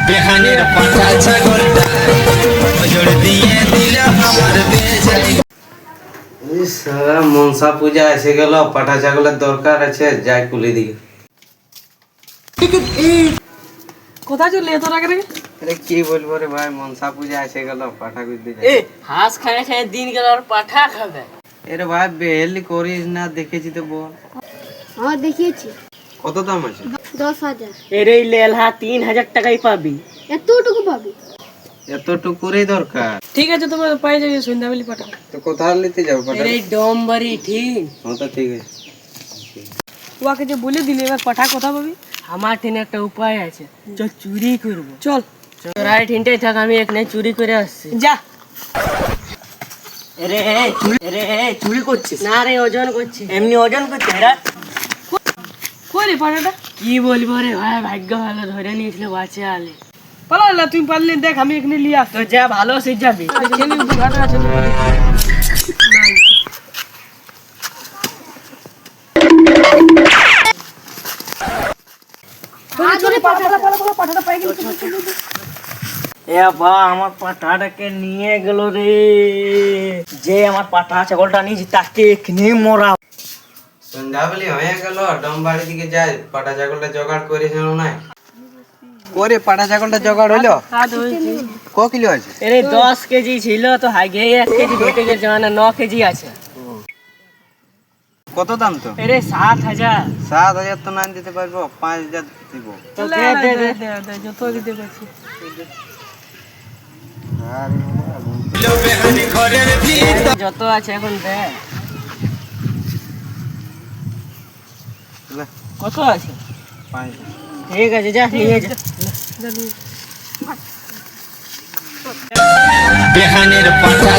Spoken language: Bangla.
বেহানের পাঠা ছাগলটা নজর দিয়ে দিল আমার বেজায়। সারা মনসা পূজা এসে গেল, পাঠা ছাগলের দরকার আছে, যাই কুলি দিকে। কোথায় চললি এত রাগে রে? আরে কি বলবো রে ভাই, মনসা পূজা এসে গেল, পাঠা কুলতে যাই। হাঁস খায় খায় দিন গেল আর পাঠা খাবে। এরে ভাই বেহেলি করিস না, দেখেছি তো বল। আমার দেখিয়েছি কত দাম আছে? 10,000। এর এই লেলহা 3,000 টাকাই পাবি। এতটুকু পাবি? এতটুকুরই দরকার। ঠিক আছে, তোমার পাই যাবে সন্ধ্যাবেলি পাঠা। তো কোথায় নিতে যাবো পাঠা? এর এই ডমবাড়ি ঠিক। হ্যাঁ তো ঠিক আছে। ওকে যে বলে দিলি, এবার পাঠা কোথা পাবি? আমার ঠেনে একটা উপায় আছে, চল চুরি করবো। চল তোরাই ঠিনটাই থাক, আমি এখানে চুরি করে আসছি। যা। চুরি করছিস? না রে, ওজন করছি। এমনি ওজন করছি। কই রে পাঠাটা? কি বলবো রে ভাই, ভাগ্য ভালো ধরে নিয়েছিল বাঁচে আলে। পালা না, তুই পারলি দেখ, আমি এখানে নিয়ে আসছি। তো যা, ভালো সে যাবি। এখানে ঘাটা আছে। আমার পাঠাটাকে নিয়ে গেল রে। যে আমার পাঠা ছাগলটা নিয়েছি তাকে এখানে মরা। সন্ধ্যাবেলি হয়ে গেল, ডমবাড়ি দিকে যাই, পাঠা ছাগলটা জোগাড় করেছিল না? ওরে পাঠা ছাগলটা জোগাড় হইলো? ক কিলো আছে? এরে 10 কেজি ছিল তো, আগে 1 কেজি ঘটে গেছে, মানে 9 কেজি আছে। কত দাম তো? এরে 7,000। 7,000 তো না দিতে পারবো, 5,000 দিব। তো দে যত দিতে পারছি। যত আছে এখন দে। কত আছে? 5,000। ঠিক আছে, যা নিয়ে যা। বেহানের পাঠা